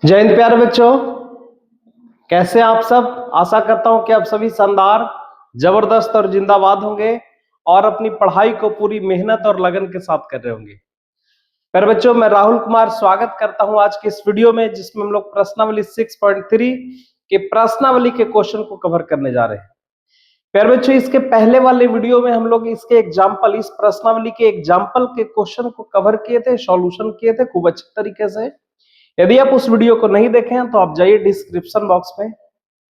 जय हिंद प्यारे बच्चों, कैसे आप सब। आशा करता हूं कि आप सभी शानदार, जबरदस्त और जिंदाबाद होंगे और अपनी पढ़ाई को पूरी मेहनत और लगन के साथ कर रहे होंगे। प्यारे बच्चों, मैं राहुल कुमार स्वागत करता हूं आज के इस वीडियो में, जिसमें हम लोग प्रश्नावली 6.3 के प्रश्नावली के क्वेश्चन को कवर करने जा रहे हैं। प्यारे बच्चों, इसके पहले वाले वीडियो में हम लोग इसके एग्जाम्पल, इस प्रश्नावली के एग्जाम्पल के क्वेश्चन को कवर किए थे, सॉल्यूशन किए थे खूब अच्छे तरीके से। यदि आप उस वीडियो को नहीं देखे हैं तो आप जाइए डिस्क्रिप्शन बॉक्स में,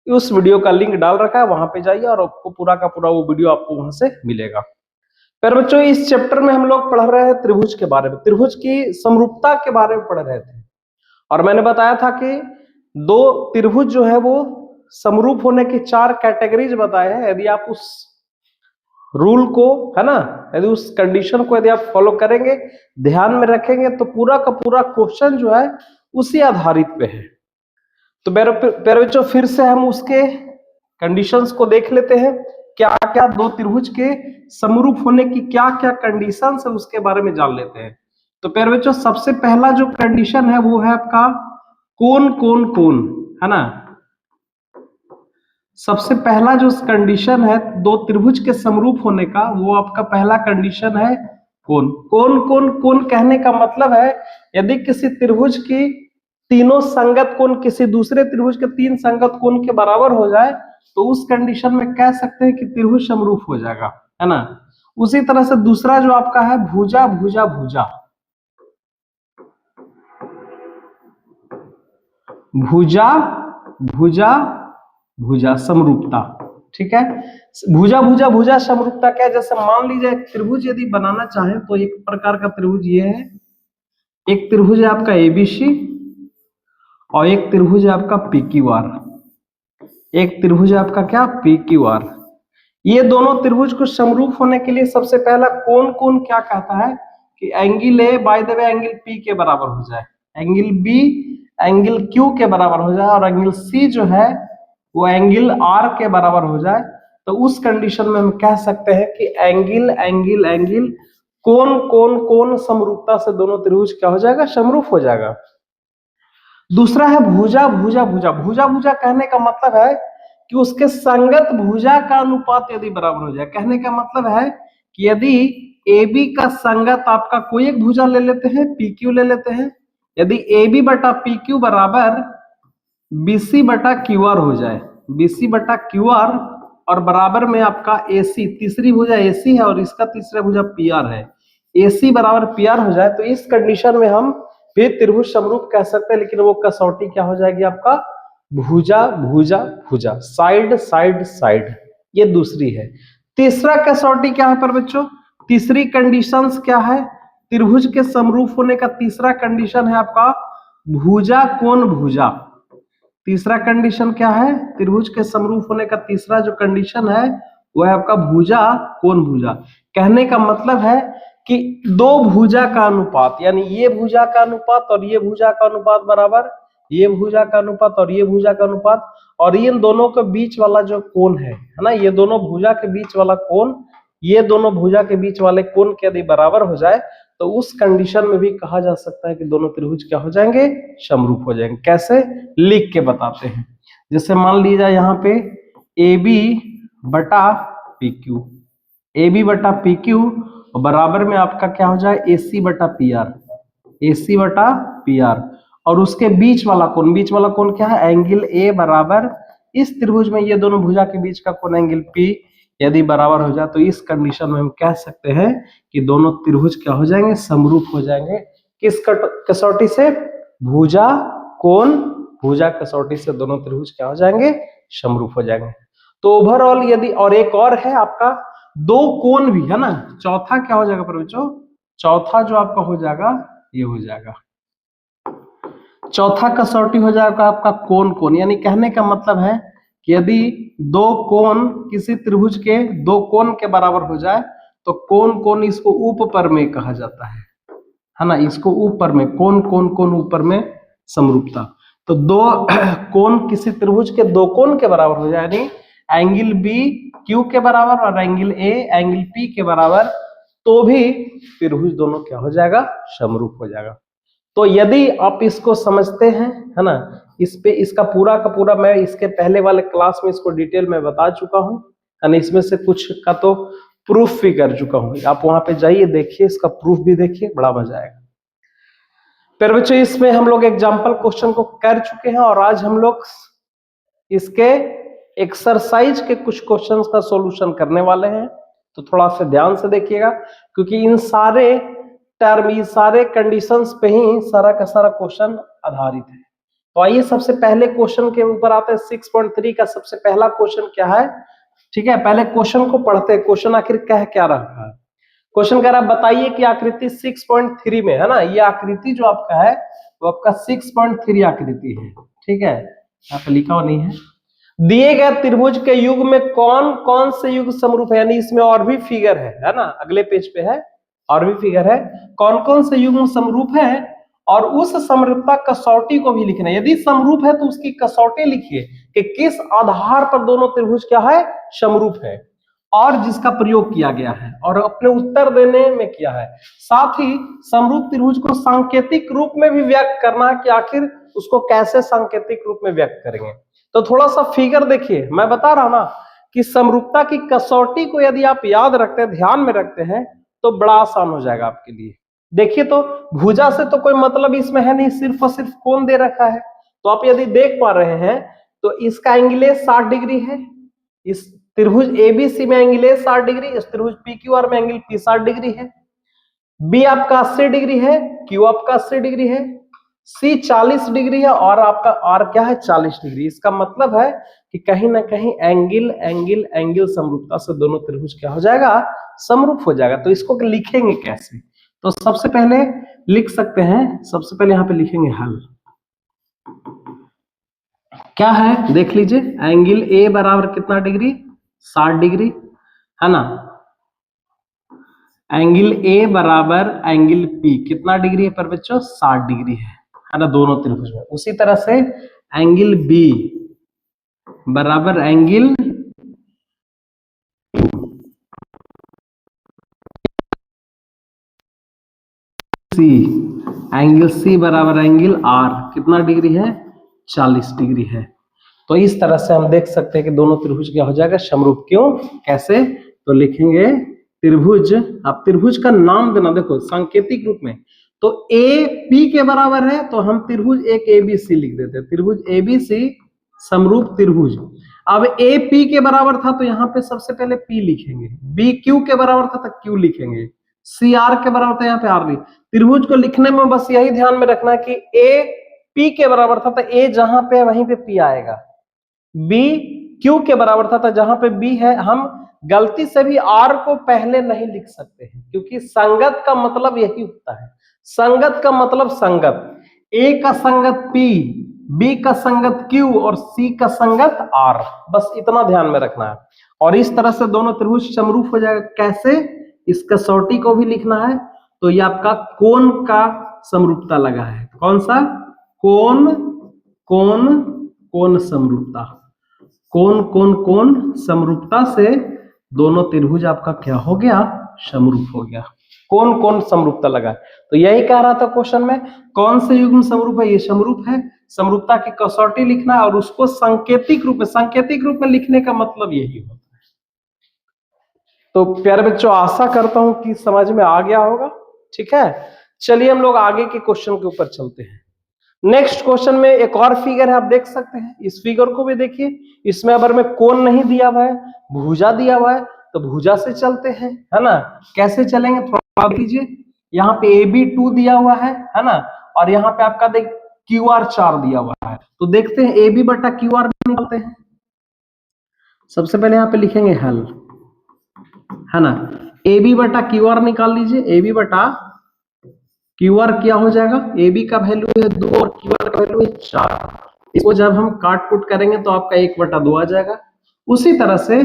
उस वीडियो का लिंक डाल रखा है, वहां पे जाइए और आपको पूरा का पूरा वो वीडियो आपको वहां से मिलेगा। पर बच्चों, इस चैप्टर में हम लोग पढ़ रहे हैं त्रिभुज के बारे में, त्रिभुज की समरूपता के बारे में पढ़ रहे थे। और मैंने बताया था कि दो त्रिभुज जो है वो समरूप होने की 4 कैटेगरीज बताए हैं। यदि आप उस रूल को, है ना, यदि उस कंडीशन को यदि आप फॉलो करेंगे, ध्यान में रखेंगे, तो पूरा का पूरा क्वेश्चन जो है उसी आधारित पे है। तो प्यारे बच्चों, फिर से हम उसके कंडीशंस को देख लेते हैं। क्या क्या दो त्रिभुज के समरूप होने की क्या क्या कंडीशंस है उसके बारे में जान लेते हैं। तो प्यारे बच्चों, सबसे पहला जो कंडीशन है वो है आपका कोण कोण कोण, है ना। सबसे पहला जो कंडीशन है दो त्रिभुज के समरूप होने का, वो आपका पहला कंडीशन है कोण। कोण कोण कोण कहने का मतलब है, यदि किसी त्रिभुज की तीनों संगत कोण किसी दूसरे त्रिभुज के 3 संगत कोण के बराबर हो जाए, तो उस कंडीशन में कह सकते हैं कि त्रिभुज समरूप हो जाएगा, है ना। उसी तरह से दूसरा जो आपका है भुजा भुजा भुजा, भुजा भुजा भुजा समरूपता, ठीक है। भुजा भुजा भुजा समरूपता क्या है, जैसे मान लीजिए एक त्रिभुज यदि बनाना चाहें तो एक प्रकार का त्रिभुज ये है, एक त्रिभुज है आपका एबीसी और एक त्रिभुज है आपका पीक्यूआर, एक त्रिभुज है आपका क्या पीक्यूआर। ये दोनों त्रिभुज को समरूप होने के लिए सबसे पहला कोण कोण क्या कहता है कि angle A by the way angle P के बराबर हो जाए, एंगल बी एंगल क्यू के बराबर हो जाए और एंगल सी जो है वो एंगल आर के बराबर हो जाए। तो उस कंडीशन में हम कह सकते हैं कि एंगल एंगल एंगल कोण कोण कोण समरूपता से दोनों त्रिभुज क्या हो जाएगा, समरूप हो जाएगा। दूसरा है भुजा भुजा भुजा, भुजा भुजा कहने का मतलब है कि उसके संगत भुजा का अनुपात यदि बराबर हो जाए। कहने का मतलब है कि यदि ए बी का संगत आपका कोई एक भुजा ले लेते हैं, पी क्यू ले लेते हैं, यदि ए बी बटा पी क्यू बराबर बीसी बटा क्यू आर हो जाए, बीसी बटा क्यू आर और बराबर में आपका एसी, तीसरी भुजा एसी है और इसका तीसरा भुजा पी आर है, एसी बराबर पी आर हो जाए, तो इस कंडीशन में हम भी त्रिभुज समरूप कह सकते हैं। लेकिन वो कसौटी क्या हो जाएगी आपका भुजा भुजा भुजा, साइड साइड साइड, ये दूसरी है। तीसरा कसौटी क्या है पर बच्चों, तीसरी कंडीशंस क्या है त्रिभुज के समरूप होने का, तीसरा कंडीशन है आपका भुजा कोण भुजा। तीसरा कंडीशन क्या है त्रिभुज के समरूप होने का, तीसरा जो कंडीशन है वो है आपका भुजा कोण भुजा। कहने का मतलब है कि दो भुजा का अनुपात, यानी ये भुजा का अनुपात और ये भुजा का अनुपात बराबर ये भुजा का अनुपात और ये भुजा का अनुपात, और इन दोनों के बीच वाला जो कोण है ना, ये दोनों भुजा के बीच वाला कोण, ये दोनों भुजा के बीच वाले कोण के यदि बराबर हो जाए तो उस कंडीशन में भी कहा जा सकता है कि दोनों त्रिभुज क्या हो जाएंगे, समरूप हो जाएंगे। कैसे, लिख के बताते हैं। जैसे मान लीजिए यहाँ पे ए बी बटा पी क्यू, ए बी बटा पी क्यू बराबर में आपका क्या हो जाए एसी बटा पी आर, एसी बटा पी आर, और उसके बीच वाला कोण, बीच वाला कोण क्या है एंगल ए बराबर इस त्रिभुज में ये दोनों भुजा के बीच का कोण एंगल पी यदि बराबर हो जाए, तो इस कंडीशन में हम कह सकते हैं कि दोनों त्रिभुज क्या हो जाएंगे, समरूप हो जाएंगे। किस कसौटी से, भुजा कोण भुजा कसौटी से दोनों त्रिभुज क्या हो जाएंगे, समरूप हो जाएंगे। तो ओवरऑल यदि, और एक और है आपका दो कोण भी है ना, चौथा क्या हो जाएगा पर बच्चों, चौथा जो आपका हो जाएगा ये हो जाएगा, चौथा कसौटी हो जाएगा आपका कोण कोण। यानी कहने का मतलब है कि यदि दो कोण किसी त्रिभुज के दो कोण के बराबर हो जाए तो कोण कोण इसको ऊपर में कहा जाता है ना, इसको ऊपर में कोण कोण कोण ऊपर में समरूपता। तो दो कोण किसी त्रिभुज के दो कोण के बराबर हो जाए, यानी एंगल बी क्यू के बराबर और एंगल ए एंगल पी के बराबर, तो भी त्रिभुज दोनों क्या हो जाएगा, समरूप हो जाएगा। तो यदि आप इसको समझते हैं, है ना, इस पे इसका पूरा का पूरा मैं इसके पहले वाले क्लास में इसको डिटेल में बता चुका हूं, यानी इसमें से कुछ का तो प्रूफ भी कर चुका हूं। आप वहां पे जाइए, देखिए, इसका प्रूफ भी देखिए, बड़ा मजा आएगा। फिर बच्चों इसमें हम लोग एग्जाम्पल क्वेश्चन को कर चुके हैं और आज हम लोग इसके एक्सरसाइज के कुछ क्वेश्चंस का सॉल्यूशन करने वाले हैं। तो थोड़ा सा ध्यान से देखिएगा, क्योंकि इन सारे टर्म, ये सारे कंडीशंस पे ही सारा का सारा क्वेश्चन आधारित है। तो आइए सबसे पहले क्वेश्चन के ऊपर आते हैं। 6.3 का सबसे पहला क्वेश्चन क्या है, ठीक है, पहले क्वेश्चन को पढ़ते हैं। क्वेश्चन आखिर कह क्या रहा है। क्वेश्चन कह रहा है बताइए कि आकृति 6.3 में, है ना, ये आकृति जो आपका है वो आपका 6.3 आकृति है, ठीक है, यहाँ पे लिखा हुआ नहीं है। दिए गए त्रिभुज के युग में कौन कौन से युग समरूप है, यानी इसमें और भी फिगर है ना, अगले पेज पे है और भी फिगर है, कौन कौन से युग समरूप है और उस समरूपता कसौटी को भी लिखना है। यदि समरूप है तो उसकी कसौटी लिखिए कि किस आधार पर दोनों त्रिभुज क्या है, समरूप है, और जिसका प्रयोग किया गया है और अपने उत्तर देने में किया है। साथ ही समरूप त्रिभुज को सांकेतिक रूप में भी व्यक्त करना है कि आखिर उसको कैसे सांकेतिक रूप में व्यक्त करेंगे। तो थोड़ा सा फिगर देखिए, मैं बता रहा हूं ना कि समरूपता की कसौटी को यदि आप याद रखते हैं, ध्यान में रखते हैं, तो बड़ा आसान हो जाएगा आपके लिए। देखिए, तो भुजा से तो कोई मतलब इसमें है नहीं, सिर्फ और सिर्फ कोण दे रखा है। तो आप यदि देख पा रहे हैं तो इसका एंगल 60 डिग्री है, इस त्रिभुज एबीसी में एंगल 60 डिग्री, इस त्रिभुज पीक्यूआर में एंगल 60 डिग्री है, बी आपका 80 डिग्री है, क्यू आपका 80 डिग्री है, सी 40 डिग्री है और आपका आर क्या है, 40 डिग्री। इसका मतलब है कि कहीं ना कहीं एंगल एंगल एंगल समरूपता से दोनों त्रिभुज क्या हो जाएगा, समरूप हो जाएगा। तो इसको लिखेंगे कैसे, तो सबसे पहले लिख सकते हैं, सबसे पहले यहाँ पे लिखेंगे हल। क्या है देख लीजिए, एंगल ए बराबर कितना डिग्री, 60 डिग्री, है ना। एंगल ए बराबर एंगल पी कितना डिग्री है पर बच्चों, 60 डिग्री है ना, दोनों त्रिभुज में। उसी तरह से एंगल बी बराबर एंगल सी, एंगल सी बराबर एंगल आर कितना डिग्री है, 40 डिग्री है। तो इस तरह से हम देख सकते हैं कि दोनों त्रिभुज क्या हो जाएगा, समरूप। क्यों, कैसे, तो लिखेंगे त्रिभुज, आप त्रिभुज का नाम देना, देखो सांकेतिक रूप में, तो ए पी के बराबर है तो हम त्रिभुज एक एबीसी लिख देते हैं, त्रिभुज एबीसी समरूप त्रिभुज। अब ए पी के बराबर था तो यहाँ पे सबसे पहले पी लिखेंगे, बी क्यू के बराबर था तो क्यू लिखेंगे, सी आर के बराबर था यहाँ पे आर। त्रिभुज को लिखने में बस यही ध्यान में रखना कि ए पी के बराबर था तो ए जहां पे वहीं पे पी आएगा, बी क्यू के बराबर था तो जहां पे बी है, हम गलती से भी आर को पहले नहीं लिख सकते हैं, क्योंकि संगत का मतलब यही होता है, संगत का मतलब संगत, ए का संगत पी, बी का संगत क्यू और सी का संगत आर, बस इतना ध्यान में रखना है। और इस तरह से दोनों त्रिभुज समरूप हो जाएगा। कैसे, इस कसौटी को भी लिखना है, तो ये आपका कोण का समरूपता लगा है, कौन सा, कोण, कोण, कोण समरूपता, कोण कोण कोण समरूपता से दोनों त्रिभुज आपका क्या हो गया, समरूप हो गया। कौन कौन समरूपता लगा, तो यही कह रहा था क्वेश्चन में, कौन से युग्म समरूप है, ये समरूप है। समरूपता की कसौटी लिखना है और उसको सांकेतिक रूप में, सांकेतिक रूप में लिखने का मतलब यही होता है। तो प्यारे बच्चों, आशा करता हूं कि समझ में आ गया होगा, ठीक है। चलिए हम लोग आगे के क्वेश्चन के ऊपर चलते हैं। नेक्स्ट क्वेश्चन में एक और फिगर है, आप देख सकते हैं, इस फिगर को भी देखिए। इसमें अगर में कोण नहीं दिया हुआ है, भुजा दिया हुआ है, तो भुजा से चलते हैं, है ना। कैसे चलेंगे थोड़ा दीजिए, यहाँ पे AB2 दिया हुआ है ना, और यहाँ पे आपका देख QR 4 दिया हुआ है। तो देखते हैं AB बटा QR निकालते हैं। सबसे पहले यहाँ पे लिखेंगे हल, है ना। AB बटा QR निकाल लीजिए, AB बटा QR क्या हो जाएगा, AB का वैल्यू है 2 और QR का वैल्यू है 4। इसको जब हम काट कुट करेंगे तो आपका 1/2 आ जाएगा। उसी तरह से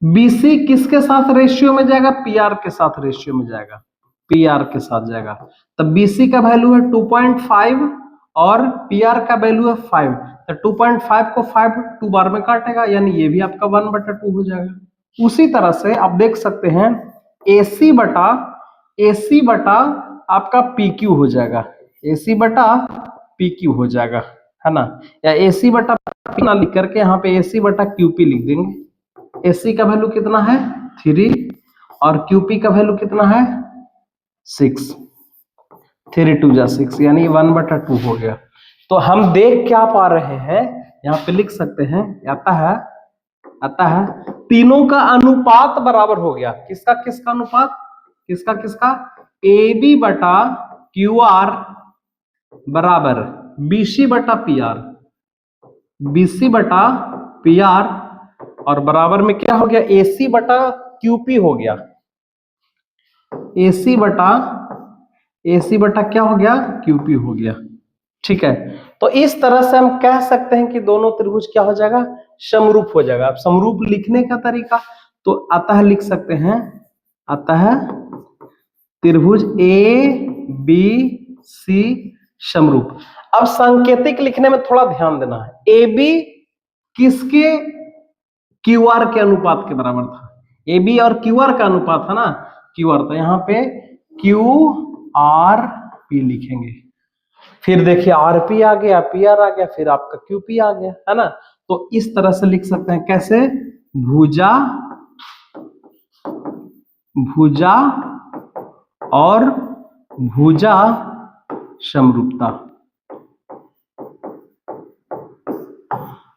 BC किसके साथ रेशियो में जाएगा, PR के साथ रेशियो में जाएगा, PR के साथ जाएगा। तब BC का वैल्यू है 2.5 और PR का वैल्यू है 5, तो 2.5 को 5 2 बार में काटेगा, यानी ये भी आपका 1/2 हो जाएगा। उसी तरह से आप देख सकते हैं AC बटा आपका पी क्यू हो जाएगा, AC बटा पी क्यू हो जाएगा, है ना, या AC बटा पी ना लिख करके यहाँ पे AC बटा QP लिख देंगे। AC का वैल्यू कितना है 3 और QP का वैल्यू कितना है 6, 3 2 जा 6 यानी 1/2 हो गया। तो हम देख क्या पा रहे हैं, यहाँ पे लिख सकते हैं, आता है तीनों का अनुपात बराबर हो गया। किसका किसका अनुपात, किसका AB बटा QR बराबर BC बटा PR, BC बटा PR और बराबर में क्या हो गया AC बटा QP हो गया, AC बटा क्या हो गया QP हो गया। ठीक है, तो इस तरह से हम कह सकते हैं कि दोनों त्रिभुज क्या हो जाएगा, समरूप हो जाएगा। अब समरूप लिखने का तरीका तो अतः लिख सकते हैं, अतः त्रिभुज ABC समरूप। अब सांकेतिक लिखने में थोड़ा ध्यान देना है, AB किसके QR के अनुपात के बराबर था, AB और QR का अनुपात है ना QR, तो यहाँ पे QRP लिखेंगे, फिर देखिए RP आ गया, PR आ गया, फिर आपका QP आ गया, है ना। तो इस तरह से लिख सकते हैं, कैसे, भुजा और भुजा समरूपता।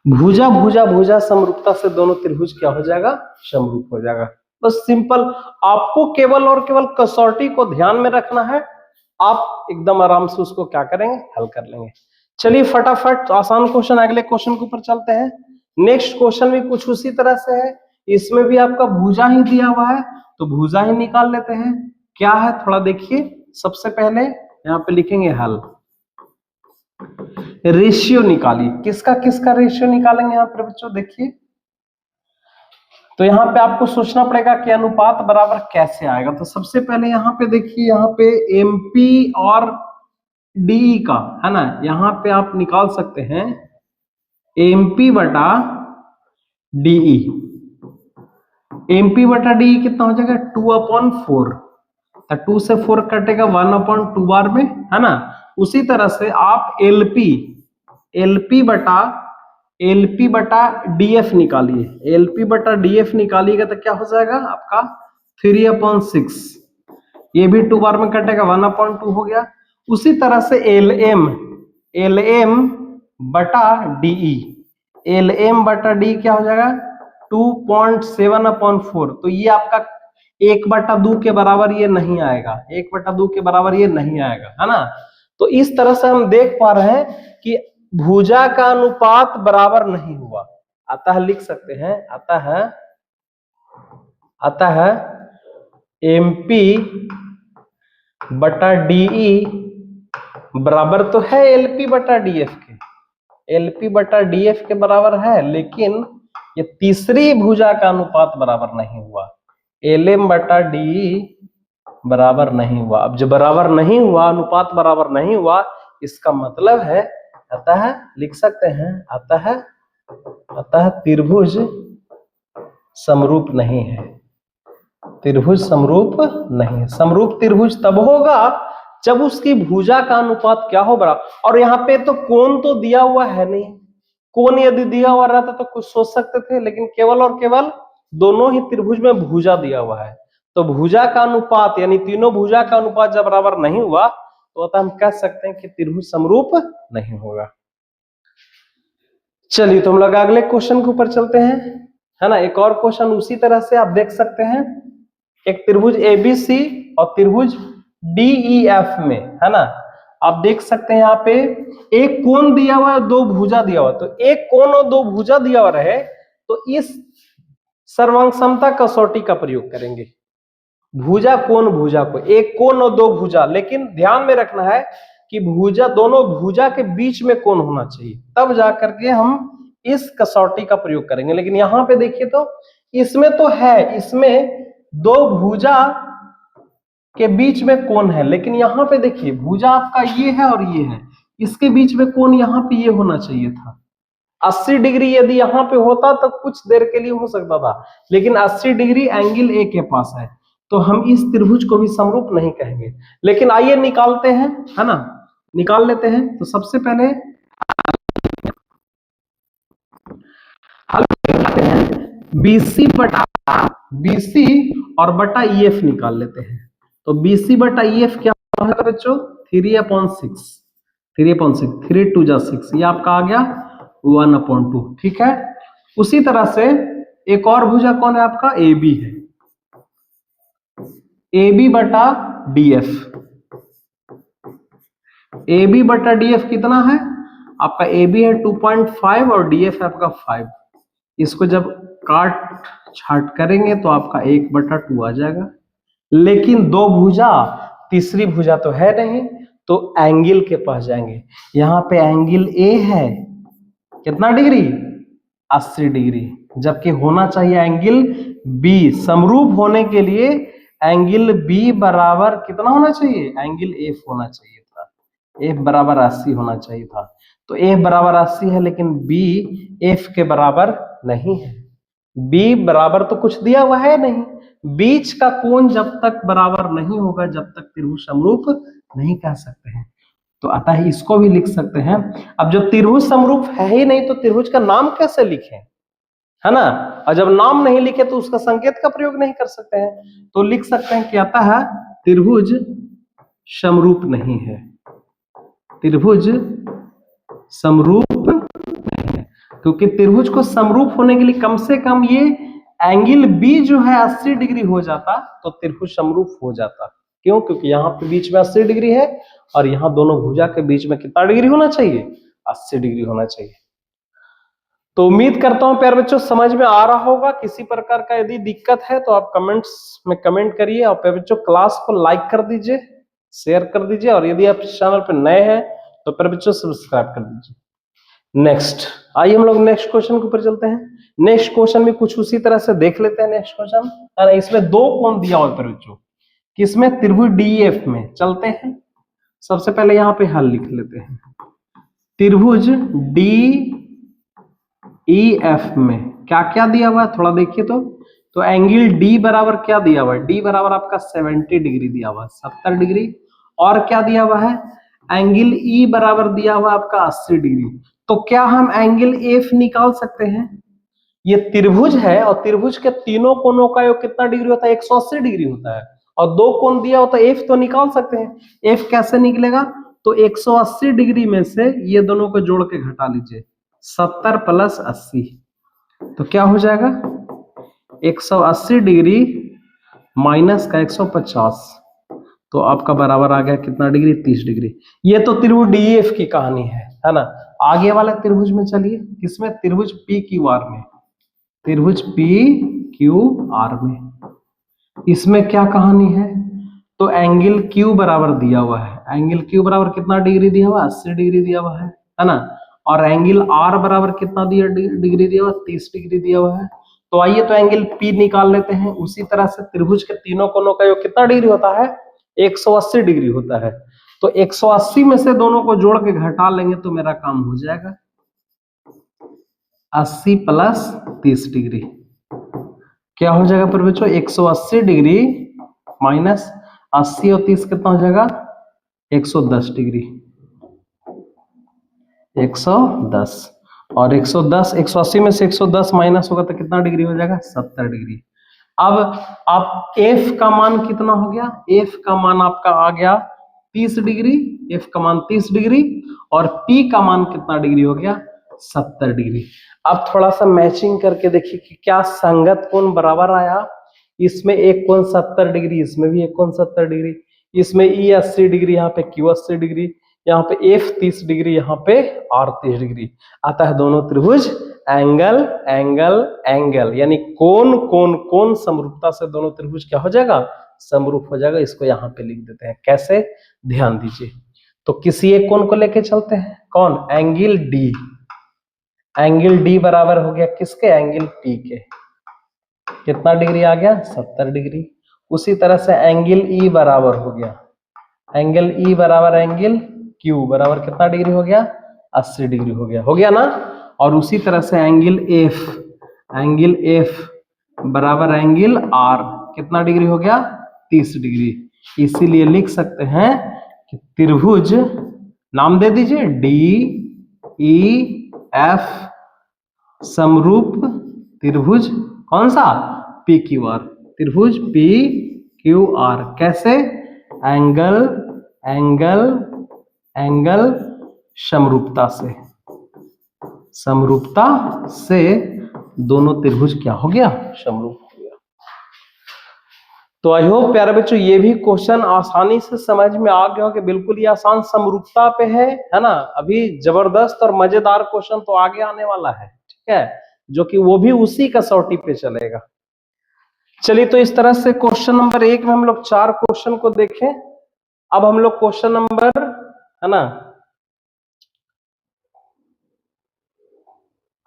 भुजा समरूपता से दोनों त्रिभुज क्या हो जाएगा, समरूप हो जाएगा। बस सिंपल, आपको केवल और केवल कसौटी को ध्यान में रखना है, आप एकदम आराम से उसको क्या करेंगे, हल कर लेंगे। चलिए फटाफट आसान क्वेश्चन, अगले क्वेश्चन के ऊपर चलते हैं। नेक्स्ट क्वेश्चन भी कुछ उसी तरह से है, इसमें भी आपका भुजा ही दिया हुआ है, तो भुजा ही निकाल लेते हैं। क्या है थोड़ा देखिए, सबसे पहले यहाँ पे लिखेंगे हल, रेशियो निकालिए। किसका किसका रेशियो निकालेंगे यहाँ पर बच्चों, देखिए तो यहाँ पे आपको सोचना पड़ेगा कि अनुपात बराबर कैसे आएगा। तो सबसे पहले यहाँ पे देखिए, यहाँ पे MP और DE का है ना, यहाँ पे आप निकाल सकते हैं MP बटा DE। MP बटा DE कितना हो जाएगा 2/4, तो 2 से 4 कटेगा 1/2 बार में, है ना। उसी तरह से आप LP बटा DF निकालिए, LP बटा DF निकालिएगा तो क्या हो जाएगा आपका 3/6, ये भी 2 बार में कटेगा 1/2 हो गया। उसी तरह से LM बटा DE क्या हो जाएगा 2.7/4, तो ये आपका 1/2 के बराबर ये नहीं आएगा, 1/2 के बराबर ये नहीं आएगा, है ना। तो इस तरह से हम देख पा रहे हैं कि भुजा का अनुपात बराबर नहीं हुआ, अतः लिख सकते हैं, अतः MP बटा DE बराबर तो है LP बटा DF के, LP बटा DF के बराबर है, लेकिन ये तीसरी भुजा का अनुपात बराबर नहीं हुआ, LM बटा DE बराबर नहीं हुआ। अब जब बराबर नहीं हुआ, अनुपात बराबर नहीं हुआ, इसका मतलब है अतः लिख सकते हैं, अतः त्रिभुज समरूप नहीं है, त्रिभुज समरूप नहीं है। समरूप त्रिभुज तब होगा जब उसकी भुजा का अनुपात क्या हो बराबर, और यहाँ पे तो कोण तो दिया हुआ है नहीं, कोण यदि दिया हुआ रहता तो कुछ सोच सकते थे, लेकिन केवल और केवल दोनों ही त्रिभुज में भुजा दिया हुआ है, तो भुजा का अनुपात यानी तीनों भुजा का अनुपात जब बराबर नहीं हुआ, तो अतः हम कह सकते हैं कि त्रिभुज समरूप नहीं होगा। चलिए तो हम लोग अगले क्वेश्चन के ऊपर चलते हैं, है ना। एक और क्वेश्चन उसी तरह से आप देख सकते हैं, एक त्रिभुज ABC और त्रिभुज DEF में, है ना, आप देख सकते हैं यहाँ पे एक कोण दिया हुआ है, दो भुजा दिया हुआ है, तो एक कोण और दो भुजा दिया हुआ रहे तो इस सर्वांग समता कसौटी का प्रयोग करेंगे। भुजा कोण भुजा को, एक कोण और दो भुजा, लेकिन ध्यान में रखना है कि भुजा दोनों भुजा के बीच में कोण होना चाहिए, तब जाकर के हम इस कसौटी का प्रयोग करेंगे। लेकिन यहाँ पे देखिए तो इसमें तो है, इसमें दो भुजा के बीच में कोण है, लेकिन यहाँ पे देखिए भुजा आपका ये है और ये है, इसके बीच में कोण यहाँ पे ये होना चाहिए था। 80 डिग्री यदि यहाँ पे होता तो कुछ देर के लिए हो सकता था, लेकिन 80 डिग्री एंगल ए के पास है, तो हम इस त्रिभुज को भी समरूप नहीं कहेंगे। लेकिन आइए निकालते हैं, है ना, निकाल लेते हैं। तो सबसे पहले हल करते हैं बीसी बटा बीसी और बटा ईएफ निकाल लेते हैं। तो बीसी बटा ईएफ क्या है बच्चों? 3/6, 3/6, 3 2 जा 6, ये आपका आ गया 1/2। ठीक है। उसी तरह से एक और भुजा कौन है आपका? ए बी है, ए बी बटा डीएफ। ए बी बटा डीएफ कितना है आपका? ए बी है 2.5 और डीएफ है आपका 5। इसको जब काट छाट करेंगे तो आपका 1/2 आ जाएगा। लेकिन दो भुजा, तीसरी भुजा तो है नहीं, तो एंगल के पास जाएंगे। यहां पे एंगल ए है कितना डिग्री? 80 डिग्री, जबकि होना चाहिए एंगल बी। समरूप होने के लिए एंगल बी बराबर कितना होना चाहिए? एंगल एफ होना चाहिए था, एफ बराबर 80 होना चाहिए था। तो एफ बराबर 80 है, लेकिन बी एफ के बराबर नहीं है। बी बराबर तो कुछ दिया हुआ है नहीं। बीच का कोण जब तक बराबर नहीं होगा, जब तक त्रिभुज समरूप नहीं कह सकते हैं। तो अतः इसको भी लिख सकते हैं। अब जब त्रिभुज समरूप है ही नहीं तो त्रिभुज का नाम कैसे लिखें, है ना? और जब नाम नहीं लिखे तो उसका संकेत का प्रयोग नहीं कर सकते हैं। तो लिख सकते हैं कि अतः त्रिभुज समरूप नहीं है, त्रिभुज समरूप नहीं है। क्योंकि त्रिभुज को समरूप होने के लिए कम से कम ये एंगल बी जो है 80 डिग्री हो जाता तो त्रिभुज समरूप हो जाता। क्यों? क्योंकि यहाँ पे बीच में 80 डिग्री है और यहाँ दोनों भुजा के बीच में कितना डिग्री होना चाहिए? 80 डिग्री होना चाहिए। तो उम्मीद करता हूं प्यारे बच्चों समझ में आ रहा होगा। किसी प्रकार का यदि दिक्कत है तो आप कमेंट्स में कमेंट करिए। और प्यारे बच्चों क्लास को लाइक कर दीजिए, शेयर कर दीजिए, और यदि आप इस चैनल पर नए हैं तो प्यारे बच्चों सब्सक्राइब कर दीजिए। नेक्स्ट, आइए हम लोग नेक्स्ट क्वेश्चन के ऊपर चलते हैं। नेक्स्ट क्वेश्चन में कुछ उसी तरह से देख लेते हैं। नेक्स्ट क्वेश्चन, इसमें दो कोण दिया हुआ है प्यारे बच्चों, किसमें? त्रिभुज डीएफ में। चलते हैं, सबसे पहले यहाँ पे हल लिख लेते हैं। त्रिभुज डी ई एफ में क्या क्या दिया हुआ है थोड़ा देखिए। तो एंगल डी बराबर क्या दिया हुआ है? डी बराबर आपका 70 डिग्री दिया हुआ है, 70 डिग्री। और क्या दिया हुआ है? एंगल ई बराबर दिया हुआ आपका 80 डिग्री। तो क्या हम एंगल एफ निकाल सकते हैं? ये त्रिभुज है और त्रिभुज के तीनों कोणों का योग कितना डिग्री होता है? 180 डिग्री होता है। और दो कोण दिया होता है, एफ तो निकाल सकते हैं। एफ कैसे निकलेगा? तो 180 डिग्री में से ये दोनों को जोड़ के घटा लीजिए, 70 + 80, तो क्या हो जाएगा? 180 डिग्री माइनस का 150, तो आपका बराबर आ गया कितना डिग्री? 30 डिग्री। ये तो त्रिभुज डीएफ की कहानी है ना? आगे वाले त्रिभुज में चलिए, किसमें? त्रिभुज पी क्यू आर में। त्रिभुज पी क्यू आर में इसमें क्या कहानी है? तो एंगल क्यू बराबर दिया हुआ है। एंगल क्यू बराबर कितना डिग्री दिया हुआ? 80 डिग्री दिया हुआ है ना? और एंगल आर बराबर कितना दिया डिग्री दिया हुआ? 30 डिग्री दिया हुआ है। तो आइए तो एंगल पी निकाल लेते हैं। उसी तरह से त्रिभुज के तीनों कोणों का योग कितना डिग्री होता है? 180 डिग्री होता है। तो 180 में से दोनों को जोड़ के घटा लेंगे तो मेरा काम हो जाएगा 80 + 30 डिग्री। क्या हो जाएगा पर बच्चों? 180 डिग्री माइनस 80 और 30 कितना हो जाएगा? 110 डिग्री। 110 और 110, 180 में से 110 माइनस होगा तो कितना डिग्री हो जाएगा? 70 डिग्री। अब आप f का मान कितना हो गया? f का मान आपका आ गया 30 डिग्री, f का मान 30 डिग्री, और p का मान कितना डिग्री हो गया? 70 डिग्री। अब थोड़ा सा मैचिंग करके देखिए कि क्या संगत कोण बराबर आया। इसमें एक कोण 70 डिग्री, इसमें भी एक कोण 70 डिग्री, इसमें E 80 डिग्री, यहाँ पे Q 80 डिग्री, यहाँ पे F 30 डिग्री, यहाँ पे R 30 डिग्री। अतः दोनों त्रिभुज एंगल एंगल एंगल यानी कोण कोण कोण समरूपता से दोनों त्रिभुज क्या हो जाएगा? समरूप हो जाएगा। इसको यहाँ पे लिख देते हैं। कैसे? ध्यान दीजिए। तो किसी एक कोण को लेके चलते हैं। कौन? Angle D. एंगल डी बराबर हो गया किसके? एंगल पी के। कितना डिग्री आ गया? 70 डिग्री। उसी तरह से एंगल ई बराबर हो गया, एंगल ई बराबर एंगल क्यू बराबर कितना डिग्री हो गया? 80 डिग्री हो गया। हो गया ना? और उसी तरह से एंगल एफ बराबर एंगल आर कितना डिग्री हो गया? 30 डिग्री। इसीलिए लिख सकते हैं कि त्रिभुज, नाम दे दीजिए DEF, समरूप त्रिभुज कौन सा, PQR, त्रिभुज PQR। कैसे, एंगल एंगल एंगल समरूपता से, समरूपता से दोनों त्रिभुज क्या हो गया, समरूप हो गया। तो आई होप प्यारे बच्चों ये भी क्वेश्चन आसानी से समझ में आ गया हो कि बिल्कुल ये आसान समरूपता पे है ना। अभी जबरदस्त और मजेदार क्वेश्चन तो आगे आने वाला है, ठीक है, जो कि वो भी उसी कसौटी पे चलेगा। चलिए, तो इस तरह से क्वेश्चन नंबर 1 में हम लोग 4 क्वेश्चन को देखें। अब हम लोग क्वेश्चन नंबर, है ना,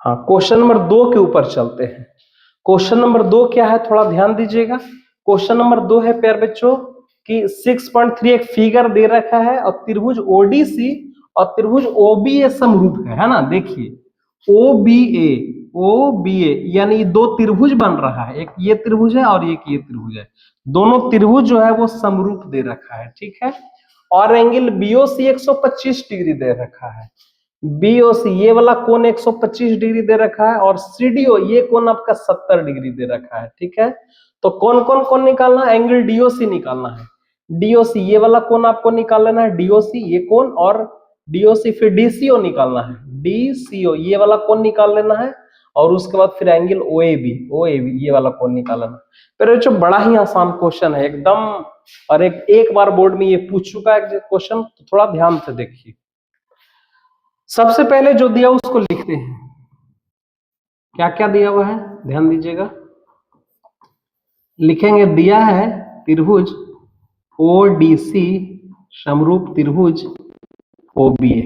हाँ, क्वेश्चन नंबर 2 के ऊपर चलते हैं। क्वेश्चन नंबर 2 क्या है, थोड़ा ध्यान दीजिएगा। क्वेश्चन नंबर 2 है प्यारे बच्चों कि 6.3 एक फिगर दे रखा है और त्रिभुज ODC और त्रिभुज OBA समरूप है ना। देखिए OBA यानी दो त्रिभुज बन रहा है, एक ये त्रिभुज है और एक ये त्रिभुज है। दोनों त्रिभुज जो है वो समरूप दे रखा है, ठीक है। और एंगल BOC 125 डिग्री दे रखा है। BOC ये वाला कोण 125 डिग्री दे रखा है और CDO ये कोण आपका 70 डिग्री दे रखा है, ठीक है। तो कौन कौन कौन निकालना है, एंगल DOC निकालना है। DOC ये वाला कोण आपको निकाल लेना है, DOC ये कोण, और DOC फिर DCO निकालना है, DCO ये वाला कोण निकाल लेना है, और उसके बाद फिर एंगल OAB ये वाला कोण निकाल लेना। फिर जो बड़ा ही आसान क्वेश्चन है एकदम, और एक बार बोर्ड में ये पूछ चुका है क्वेश्चन, तो थोड़ा ध्यान से देखिए। सबसे पहले जो दिया उसको लिखते हैं। क्या क्या दिया हुआ है ध्यान दीजिएगा, लिखेंगे दिया है त्रिभुज ODC समरूप त्रिभुज OBA।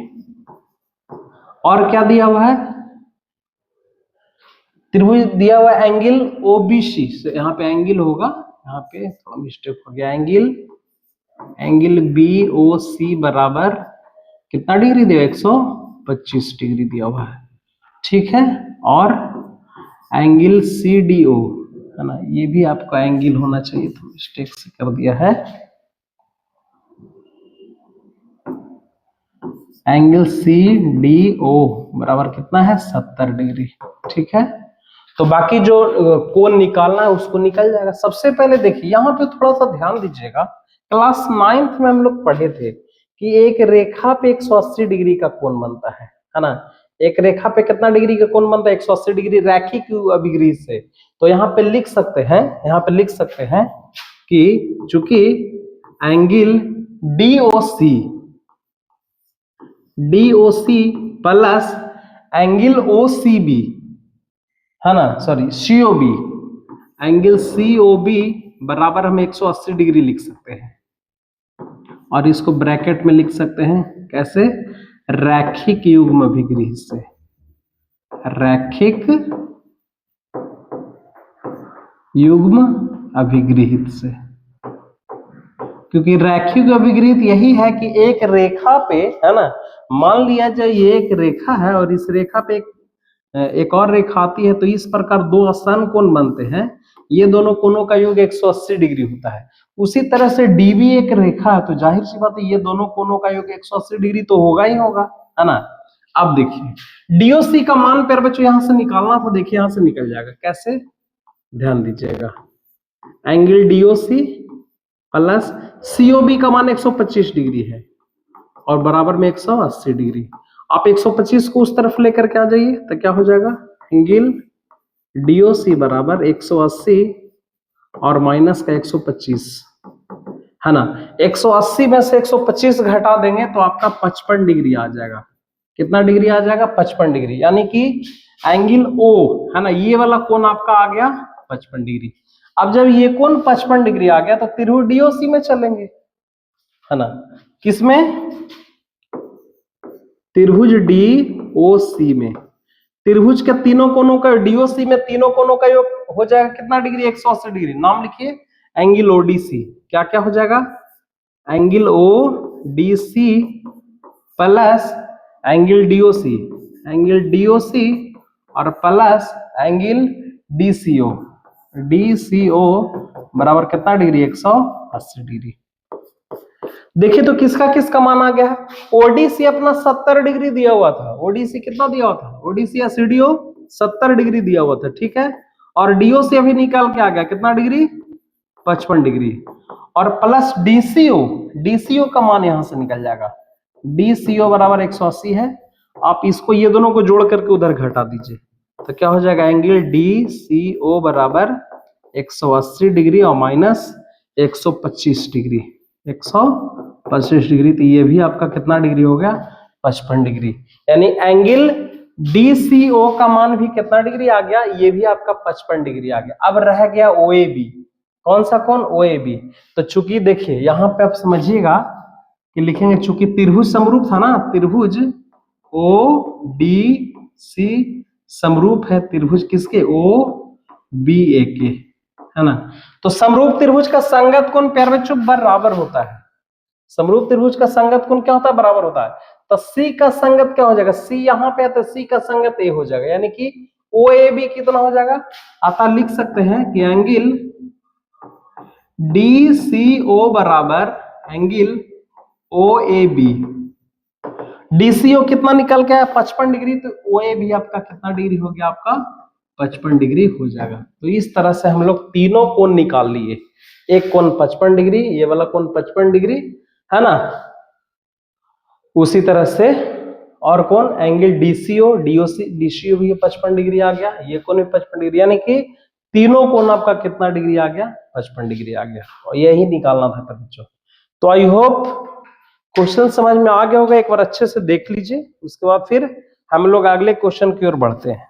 और क्या दिया हुआ है, त्रिभुज दिया हुआ है एंगल OBC से, यहाँ पे एंगल होगा, यहाँ पे थोड़ा मिस्टेक हो गया, एंगल BOC बराबर कितना डिग्री दिया, 125 डिग्री दिया हुआ है, ठीक है। और एंगल CDO है ना, ये भी आपका एंगल होना चाहिए, तो मिस्टेक से कर दिया है। एंगल CDO बराबर कितना है, 70 डिग्री, ठीक है। तो बाकी जो कोण निकालना है उसको निकल जाएगा। सबसे पहले देखिए यहाँ पे थोड़ा सा ध्यान दीजिएगा, क्लास 9th में हम लोग पढ़े थे कि एक रेखा पे 180 डिग्री का कोण बनता है ना। एक रेखा पे कितना डिग्री का कोण बनता है, 180 डिग्री रैखिक अभिग्रही से। तो यहाँ पे लिख सकते हैं कि चूंकि angle DOC plus angle OCB है ना, सॉरी COB, एंगल COB बराबर हम 180 डिग्री लिख सकते हैं, और इसको ब्रैकेट में लिख सकते हैं कैसे, रैखिक युग्म अभिग्रही से, रैखिक युग्म अभिग्रहित से। क्योंकि रैखिक अभिग्रहित यही है कि एक रेखा पे, है ना, मान लिया जाए ये एक रेखा है और इस रेखा पे एक और रेखा आती है, तो इस प्रकार दो आसन कोण बनते हैं, ये दोनों कोणों का योग 180 डिग्री होता है। उसी तरह से DB एक रेखा है, तो जाहिर सी बात है ये दोनों कोणों का योग 180 डिग्री तो होगा ही होगा, है ना। अब देखिए DOC का मान पर बच्चों यहां से निकालना, तो देखिए यहां से निकल जाएगा, कैसे, ध्यान दीजिएगा, एंगल DOC प्लस COB का मान 125 डिग्री है और बराबर में 180 डिग्री। आप 125 को उस तरफ लेकर के आ जाइए, तो क्या हो जाएगा, एंगल DOC बराबर 180 और माइनस का 125, है ना। 180 में से 125 घटा देंगे तो आपका 55 डिग्री आ जाएगा। कितना डिग्री आ जाएगा, 55 डिग्री, यानी कि एंगल O है ना, ये वाला कोण आपका आ गया 55 डिग्री। अब जब ये कोण 55 डिग्री आ गया तो त्रिभुज DOC में चलेंगे, है ना, किसमें, त्रिभुज DOC में। त्रिभुज के तीनों कोणों का DOC में तीनों कोणों का योग हो जाएगा कितना डिग्री, 180 डिग्री। नाम लिखिए एंगल ODC, क्या क्या हो जाएगा, angle ODC plus angle DOC और प्लस एंगल DCO, DCO बराबर कितना डिग्री, 180 डिग्री। देखिए तो किसका किसका मान आ गया है। ओडीसी अपना 70 डिग्री दिया हुआ था, ओडीसी कितना दिया हुआ था, ओडीसी या सीडीओ 70 डिग्री दिया हुआ था, ठीक है। और डीओ से अभी निकाल के आ गया कितना डिग्री, 55 डिग्री। और प्लस डीसीओ, डीसीओ का मान यहां से निकल जाएगा, डीसीओ बराबर 180 है। आप इसको ये दोनों को जोड़ करके उधर घटा दीजिए तो क्या हो जाएगा, एंगल डीसीओ बराबर 180 डिग्री और माइनस 125 डिग्री, 125 डिग्री। तो ये भी आपका कितना डिग्री हो गया, 55 डिग्री। यानी एंगल डीसीओ का मान भी कितना डिग्री आ गया, ये भी आपका 55 डिग्री आ गया। अब रह गया ओएबी, कौन सा कौन, ओएबी। तो चूंकि देखिए यहाँ पे आप समझिएगा कि लिखेंगे, चूंकि त्रिभुज समरूप था ना, त्रिभुज ओ डी सी समरूप है त्रिभुज किसके, ओ बी ए के, है ना। तो समरूप त्रिभुज का संगत कोण प्यारे बच्चों बराबर होता है, समरूप त्रिभुज का संगत कोण क्या होता है, बराबर होता है। तो सी का संगत क्या हो जाएगा, सी यहाँ पे है तो सी का संगत ए हो जाएगा, यानी कि ओ ए बी कितना हो जाएगा, आता लिख सकते हैं कि एंगल डीसीओ बराबर angle O A B. DCO कितना निकल के आया, 55 डिग्री, तो ओ ए बी आपका कितना डिग्री हो गया, आपका 55 डिग्री हो जाएगा। तो इस तरह से हम लोग तीनों कोण निकाल लिए, एक कोण 55 डिग्री, ये वाला कोण 55 डिग्री, है ना। उसी तरह से और कौन, एंगल डीसीओ, डीसीओ भी 55 डिग्री आ गया, ये कोण भी 55 डिग्री, यानी कि तीनों कोण आपका कितना डिग्री आ गया, 55 डिग्री आ गया। और यही निकालना था बच्चों। तो आई होप क्वेश्चन समझ में आ गया होगा, एक बार अच्छे से देख लीजिए, उसके बाद फिर हम लोग अगले क्वेश्चन की ओर बढ़ते हैं।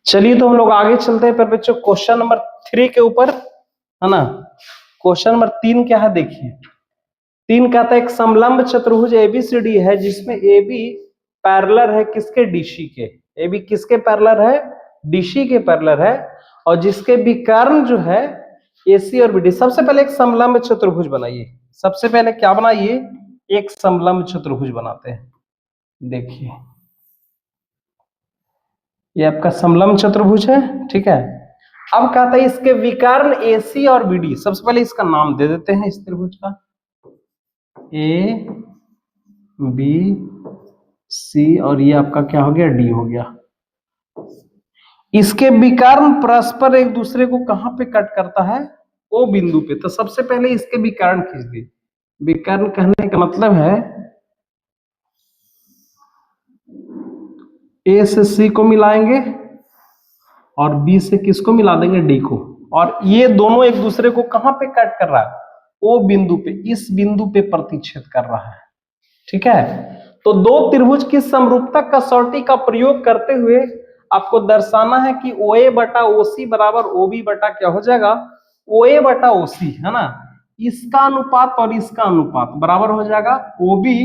चलिए तो हम लोग आगे चलते हैं पर बच्चों क्वेश्चन नंबर 3 के ऊपर, है ना। क्वेश्चन नंबर 3 क्या है, देखिए 3 कहता है एक समलंब चतुर्भुज एबीसीडी है जिसमें एबी पैरेलल है किसके, डीसी के। एबी किसके पैरेलल है, डीसी के पैरेलल है, और जिसके विकर्ण जो है एसी और बीडी। सबसे पहले एक समलंब चतुर्भुज बनाइए, सबसे पहले क्या बनाइए, एक समलंब चतुर्भुज बनाते हैं। देखिए ये आपका समलंब चतुर्भुज है, ठीक है। अब कहता है इसके विकर्ण एसी और बीडी, सबसे पहले इसका नाम दे देते हैं इस त्रिभुज का, ए बी सी, और ये आपका क्या हो गया, डी हो गया। इसके विकर्ण परस्पर एक दूसरे को कहां पे कट करता है, ओ बिंदु पे। तो सबसे पहले इसके विकर्ण खींच दिए। विकर्ण कहने का मतलब है ए से सी को मिलाएंगे और बी से किसको मिला देंगे, डी को। और ये दोनों एक दूसरे को कहां पे कट कर रहा है, ओ बिंदु पे, इस बिंदु पे प्रतिच्छेद कर रहा है, ठीक है। तो दो त्रिभुज की समरूपता कसौटी का प्रयोग करते हुए आपको दर्शाना है कि ओ ए बटा ओ सी बराबर ओ बी बटा क्या हो जाएगा, ओ ए बटा ओ सी, है ना। इसका अनुपात और इसका अनुपात बराबर हो जाएगा ओ बी,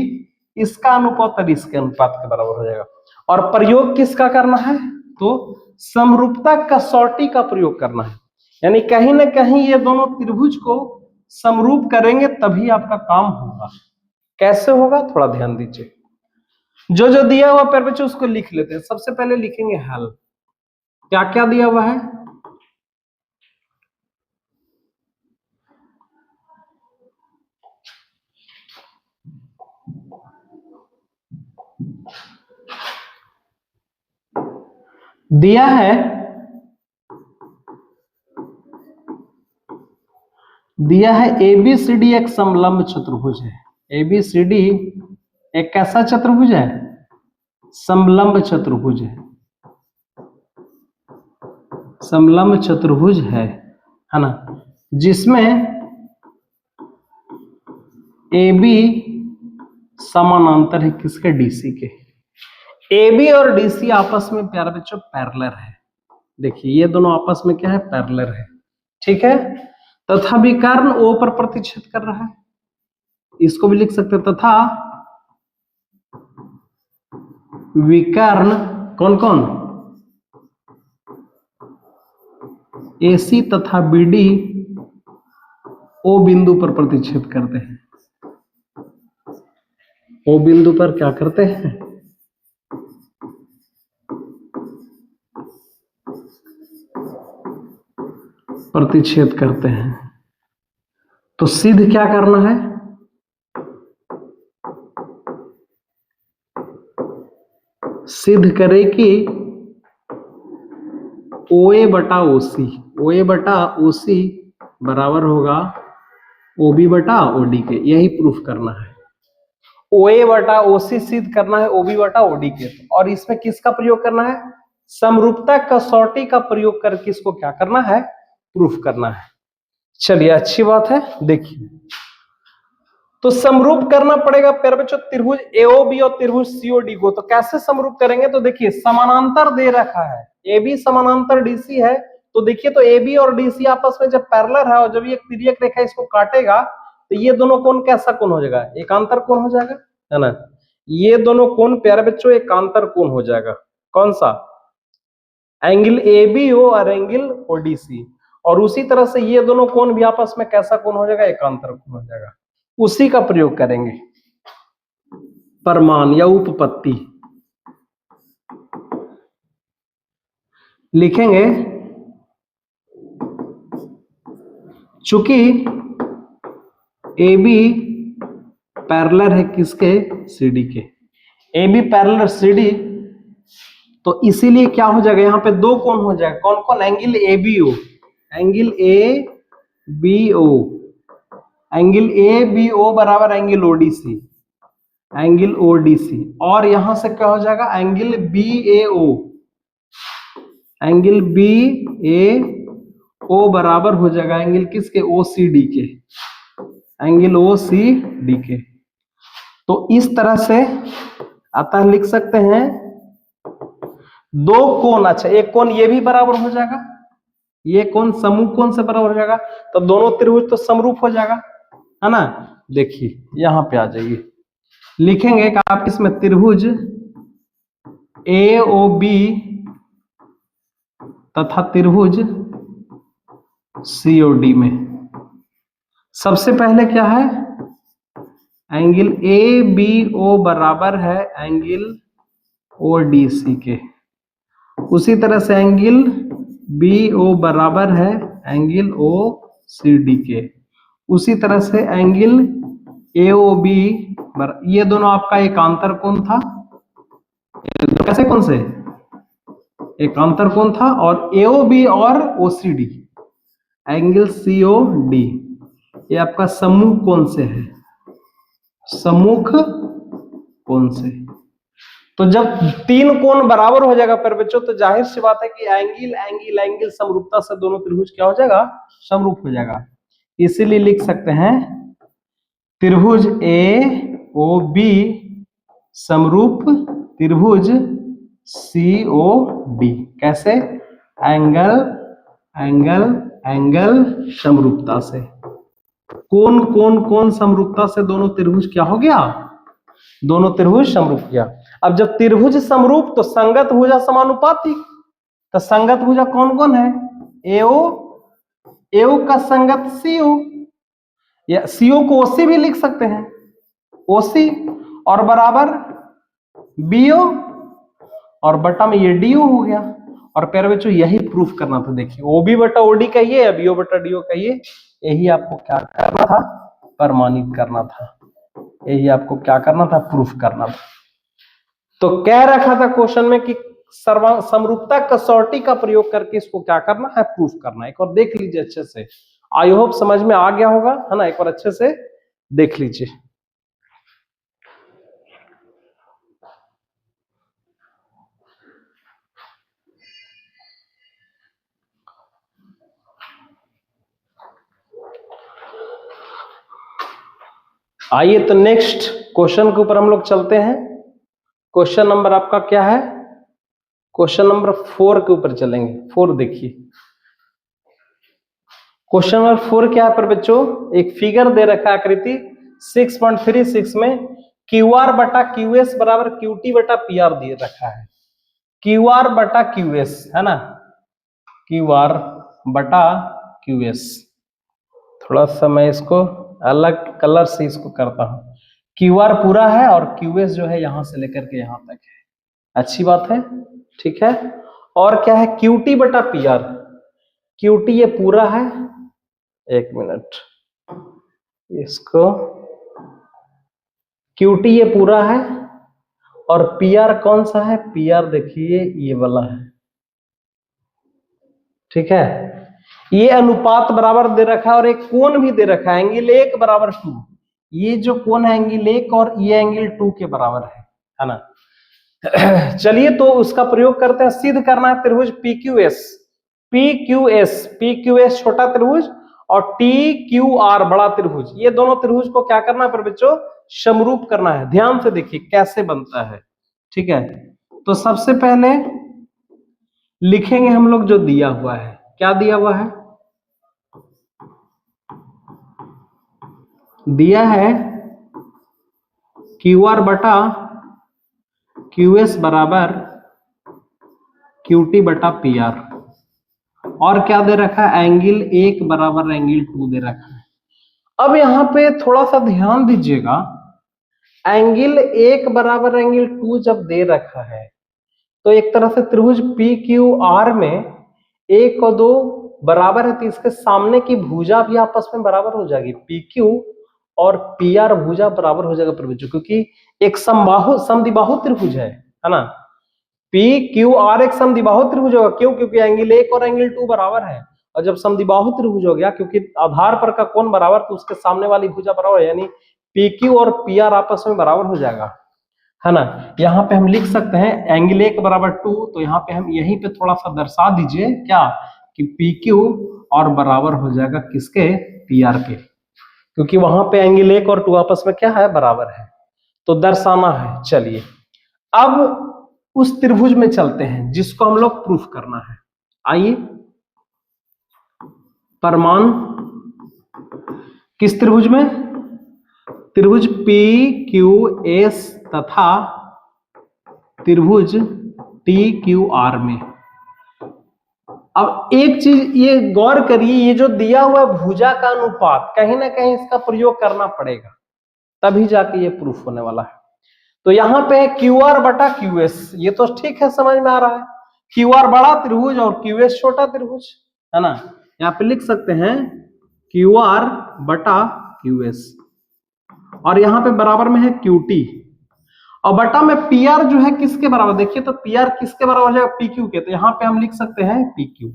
इसका अनुपात और इसके अनुपात के बराबर हो जाएगा। और प्रयोग किसका करना है, तो समरूपता कसौटी का प्रयोग करना है। यानी कहीं ना कहीं ये दोनों त्रिभुज को समरूप करेंगे तभी आपका काम होगा। कैसे होगा, थोड़ा ध्यान दीजिए। जो जो दिया हुआ प्यारे बच्चों उसको लिख लेते हैं। सबसे पहले लिखेंगे हल, क्या क्या दिया हुआ है, दिया है एबीसीडी एक समलंब चतुर्भुज है। एबीसीडी एक कैसा चतुर्भुज है, समलंब चतुर्भुज है, समलंब चतुर्भुज है ना, जिसमें ए बी समानांतर है किसके, डीसी के। ए बी और डी सी आपस में प्यारे बच्चों पैरेलल है। देखिए ये दोनों आपस में क्या है, पैरेलल है, ठीक है। तथा विकर्ण ओ पर प्रतिच्छेद कर रहा है, इसको भी लिख सकते हैं। तथा विकर्ण कौन कौन, एसी तथा बीडी ओ बिंदु पर प्रतिच्छेद करते हैं। ओ बिंदु पर क्या करते हैं, प्रतिच्छेद करते हैं। तो सिद्ध क्या करना है, सिद्ध करे कि OA बटा OC, OA बटा OC बराबर होगा OB बटा OD के, यही प्रूफ करना है। OA बटा OC सिद्ध करना है OB बटा OD के, और इसमें किसका प्रयोग करना है, समरूपता कसौटी का प्रयोग करके इसको क्या करना है, प्रूफ करना है। चलिए अच्छी बात है। देखिए तो समरूप करना पड़ेगा प्यारे बच्चों त्रिभुज AOB और त्रिभुज COD को। तो कैसे समरूप करेंगे, तो देखिए समानांतर दे रखा है, AB समानांतर DC है। तो देखिए तो AB और DC आपस में जब पैरेलल है और जब ये तिर्यक रेखा इसको काटेगा तो ये दोनों कोण कैसा कोण हो जाएगा, एकांतर कोण हो जाएगा, है ना। ये दोनों कोण प्यारे बच्चों एकांतर कोण हो जाएगा। कौन सा, एंगल ABO और एंगल ODC। और उसी तरह से ये दोनों कोण भी आपस में कैसा कोण हो जाएगा, एकांतर कोण हो जाएगा। उसी का प्रयोग करेंगे, प्रमाण या उपपत्ति लिखेंगे। चूंकि AB पैरेलल है किसके, CD के, AB पैरेलल CD, तो इसीलिए क्या हो जाएगा, यहां पे दो कोण हो जाएगा। कौन कौन, angle ABO, angle ABO, angle ABO बराबर एंगल ODC, एंगल ODC। और यहां से क्या हो जाएगा, एंगल BAO, एंगल BAO बराबर हो जाएगा एंगल किसके, OCD के, एंगल OCD के। तो इस तरह से अतः लिख सकते हैं दो कोण, अच्छा एक कोण ये भी बराबर हो जाएगा, ये कोण समूह कोण से बराबर हो जाएगा, तो दोनों त्रिभुज तो समरूप हो जाएगा, है ना। देखिए यहां पे आ जाइए, लिखेंगे कि आप इसमें त्रिभुज AOB तथा त्रिभुज COD में सबसे पहले क्या है, एंगल ABO बराबर है एंगल ODC के, उसी तरह से एंगल BO बराबर है एंगल OCD के, उसी तरह से एंगल AOB ये दोनों आपका एकांतर कोण था, कैसे कोण से, एकांतर कोण था। और AOB और OCD एंगल COD ये आपका सम्मुख कोण से है, सम्मुख कोण से। तो जब तीन कोण बराबर हो जाएगा पर बच्चों, तो जाहिर सी बात है कि एंगल एंगल एंगल समरूपता से दोनों त्रिभुज क्या हो जाएगा, समरूप हो जाएगा। इसीलिए लिख सकते हैं त्रिभुज AOB समरूप त्रिभुज COD। कैसे, एंगल एंगल एंगल समरूपता से, कोण कोण कोण समरूपता से दोनों त्रिभुज क्या हो गया, दोनों त्रिभुज समरूप किया। अब जब त्रिभुज समरूप तो संगत भुजा समानुपातिक, तो संगत भुजा कौन कौन है, AO, AO का संगत CO, या CO को OC भी लिख सकते हैं, OC और बराबर BO और बटा में ये DO हो गया। और प्यारे बच्चों यही प्रूफ करना था। देखिए OB बटा OD कहिए या BO बटा DO कहिए, यही आपको क्या करना था, प्रमाणित करना था, यही आपको क्या करना था, प्रूफ करना था। तो कह रखा था क्वेश्चन में कि समरूपता कसौटी का प्रयोग करके इसको क्या करना है, प्रूफ करना है। एक बार देख लीजिए अच्छे से, आई होप समझ में आ गया होगा, है ना। एक बार अच्छे से देख लीजिए। आइए तो नेक्स्ट क्वेश्चन के ऊपर हम लोग चलते हैं। क्वेश्चन नंबर आपका क्या है? क्वेश्चन नंबर 4 के ऊपर चलेंगे। 4 देखिए, क्वेश्चन नंबर 4 क्या है पर बच्चों? एक फिगर दे रखा है आकृति 6.36 में क्यू आर बटा क्यू एस बराबर क्यू टी बटा पी आर दे रखा है। क्यू आर बटा क्यू एस है ना, क्यू आर बटा क्यू एस। थोड़ा सा मैं इसको अलग कलर से इसको करता हूं। क्यू आर पूरा है और क्यू एस जो है यहां से लेकर के यहां तक है। अच्छी बात है, ठीक है। और क्या है? क्यू टी बटा पी आर। क्यू टी ये पूरा है, एक मिनट, इसको क्यू टी ये पूरा है और पी आर कौन सा है? पी आर देखिए ये वाला है, ठीक है। ये अनुपात बराबर दे रखा है और एक कोण भी दे रखा है, एंगल 1 बराबर 2। ये जो कोण है एंगल 1 और ये एंगल 2 के बराबर है ना। चलिए तो उसका प्रयोग करते हैं। सिद्ध करना है त्रिभुज P Q S. P Q S छोटा त्रिभुज और टी क्यू आर बड़ा त्रिभुज, ये दोनों त्रिभुज को क्या करना है पर बच्चों? समरूप करना है। ध्यान से देखिए कैसे बनता है, ठीक है। तो सबसे पहले लिखेंगे हम लोग जो दिया हुआ है। क्या दिया हुआ है? दिया है क्यू आर बटा क्यू एस बराबर क्यू टी बटा पी आर, और क्या दे रखा है? एंगल 1 बराबर एंगल 2 दे रखा है। अब यहां पे थोड़ा सा ध्यान दीजिएगा, एंगल 1 बराबर एंगल 2 जब दे रखा है तो एक तरह से त्रिभुज पी क्यू आर में 1 और 2 बराबर है, तो इसके सामने की भुजा भी आपस में बराबर हो जाएगी। पी क्यू और पी आर भुजा बराबर हो जाएगा त्रिभुज, क्योंकि एक समद्विबाहु त्रिभुज है ना। पी क्यू आर एक समद्विबाहु त्रिभुज होगा। क्यों? क्योंकि एंगल 1 और एंगल 2 बराबर है, और जब समद्विबाहु त्रिभुज हो गया, क्योंकि आधार पर का कोण बराबर, तो उसके सामने वाली भुजा बराबर, यानी पी क्यू और पी आर आपस में बराबर हो जाएगा, है ना। यहाँ पे हम लिख सकते हैं एंगल 1 बराबर 2, तो यहाँ पे हम यहीं पे थोड़ा सा दर्शा दीजिए क्या, कि पी क्यू और बराबर हो जाएगा किसके? पी आर के, क्योंकि वहां पे एंगल 1 और 2 आपस में क्या है? बराबर है, तो दर्शाना है। चलिए अब उस त्रिभुज में चलते हैं जिसको हम लोग प्रूफ करना है। आइए, प्रमाण किस त्रिभुज में? त्रिभुज पी क्यू एस तथा त्रिभुज टी क्यू आर में। अब एक चीज ये गौर करिए, ये जो दिया हुआ भुजा का अनुपात, कहीं ना कहीं इसका प्रयोग करना पड़ेगा, तभी जाके ये प्रूफ होने वाला है। तो यहाँ पे क्यू आर बटा क्यू एस, ये तो ठीक है, समझ में आ रहा है। क्यू आर बड़ा त्रिभुज और क्यू एस छोटा त्रिभुज, है ना। यहाँ पे लिख सकते हैं क्यू आर बटा क्यू एस, और यहाँ पे बराबर में है क्यू टी, और बटा में पी आर जो है किसके बराबर? देखिए तो पी आर किसके बराबर हो जाएगा? पी क्यू के। तो यहाँ पे हम लिख सकते हैं पी क्यू,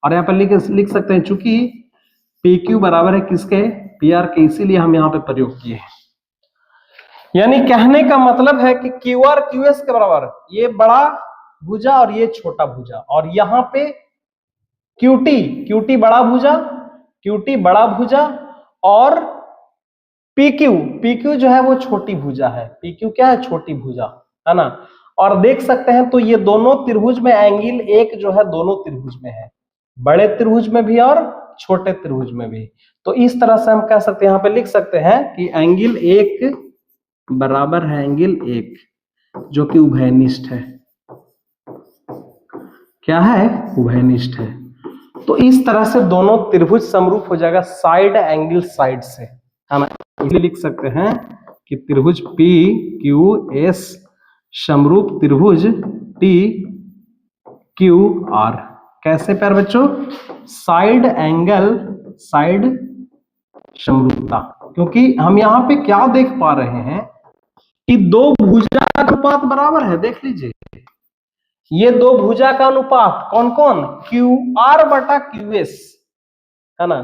और यहाँ पे लिख सकते हैं चूंकि पी क्यू बराबर है किसके? पी आर के, इसीलिए हम यहाँ पे प्रयोग किए हैं। यानी कहने का मतलब है कि क्यू आर क्यू एस के बराबर, ये बड़ा भुजा और ये छोटा भुजा, और यहाँ पे क्यू टी बड़ा भुजा, बड़ा भुजा, और पी क्यू जो है वो छोटी भुजा है। पी क्यू क्या है? छोटी भुजा, है ना। और देख सकते हैं तो ये दोनों त्रिभुज में एंगल 1 जो है दोनों त्रिभुज में है, बड़े त्रिभुज में भी और छोटे त्रिभुज में भी। तो इस तरह से हम कह सकते हैं, यहाँ पे लिख सकते हैं कि एंगल 1 बराबर है एंगल 1, जो कि उभयनिष्ठ है। क्या है? उभयनिष्ठ है। तो इस तरह से दोनों त्रिभुज समरूप हो जाएगा साइड एंगल साइड से, है ना। इसलिए लिख सकते हैं कि त्रिभुज पी क्यू एस समरूप त्रिभुज टी क्यू आर। कैसे प्यार बच्चों? साइड एंगल साइड समरूपता, क्योंकि हम यहाँ पे क्या देख पा रहे हैं कि दो भुजा का अनुपात बराबर है। देख लीजिए, ये दो भुजा का अनुपात कौन कौन? क्यू आर बटा क्यू एस, है ना।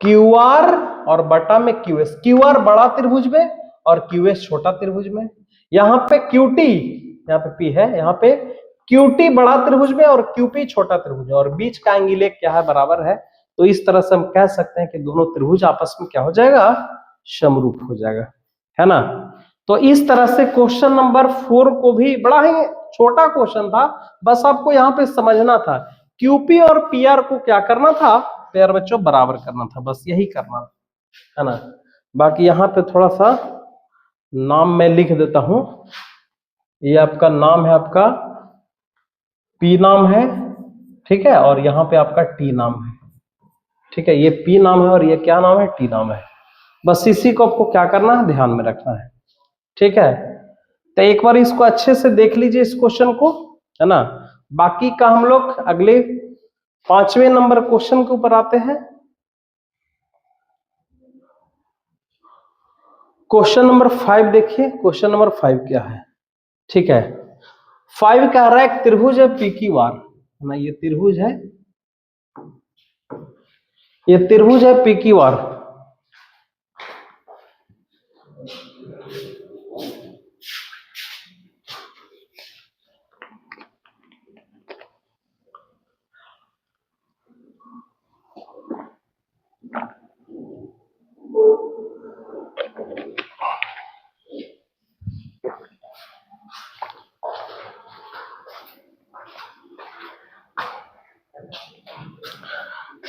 क्यू आर और बटा में क्यू एस, क्यू आर बड़ा त्रिभुज में और क्यू एस छोटा त्रिभुज में। यहाँ पे क्यू टी, यहाँ पे पी है, यहाँ पे क्यू टी बड़ा त्रिभुज में और क्यू पी छोटा त्रिभुज में, और बीच का एंगल क्या है? बराबर है। तो इस तरह से हम कह सकते हैं कि दोनों त्रिभुज आपस में क्या हो जाएगा? समरूप हो जाएगा, है ना। तो इस तरह से क्वेश्चन नंबर 4 को भी, बड़ा ही छोटा क्वेश्चन था, बस आपको यहाँ पे समझना था क्यूपी और पीआर को क्या करना था प्यार बच्चों, बराबर करना था, बस यही करना है ना। बाकी यहाँ पे थोड़ा सा नाम मैं लिख देता हूं। ये आपका नाम है, आपका पी नाम है, ठीक है, और यहाँ पे आपका टी नाम है, ठीक है। ये पी नाम है और ये क्या नाम है, टी नाम है। बस इसी को आपको क्या करना है, ध्यान में रखना है, ठीक है। तो एक बार इसको अच्छे से देख लीजिए इस क्वेश्चन को, है ना। बाकी का हम लोग अगले 5वें नंबर क्वेश्चन के ऊपर आते हैं। क्वेश्चन नंबर 5 देखिए, क्वेश्चन नंबर 5 क्या है, ठीक है। 5 कह रहा है एक त्रिभुज है पी क्यू आर, है ना, ये त्रिभुज है, ये त्रिभुज है पी क्यू आर।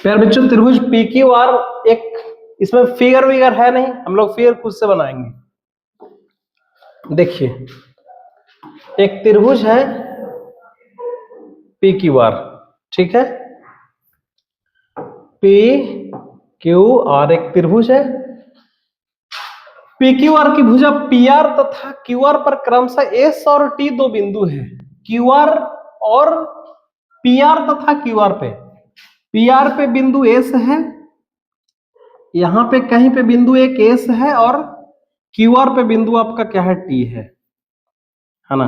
प्यार बच्चों त्रिभुज पी क्यू आर, एक इसमें फिगर विगर है नहीं, हम लोग फिगर खुद से बनाएंगे। देखिए एक त्रिभुज है पी क्यू आर, ठीक है, पी क्यू आर एक त्रिभुज है। पी क्यू आर की भुजा पी आर तथा क्यू आर पर क्रमशः एस और टी दो बिंदु है। क्यू आर और पी आर तथा क्यू आर पे, पी आर पे बिंदु एस है, यहां पे कहीं पे बिंदु एक एस है, और क्यू आर पे बिंदु आपका क्या है, टी है ना।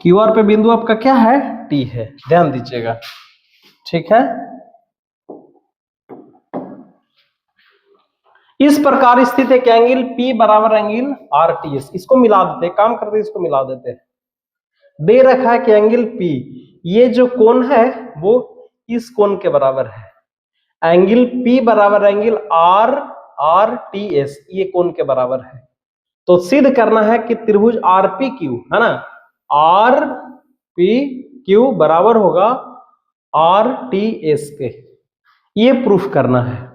क्यू आर पे बिंदु आपका क्या है, टी है, ध्यान दीजिएगा, ठीक है। इस प्रकार स्थित एक एंगल P बराबर एंगल RTS, इसको मिला देते हैं, काम करते हैं, इसको मिला देते हैं। दे रखा है कि एंगल P, ये जो कोण है वो इस कोण के बराबर है। एंगल P बराबर एंगल RTS, ये कोण के बराबर है। तो सिद्ध करना है कि त्रिभुज RPQ, है ना, RPQ बराबर होगा RTS के, ये प्रूफ करना है।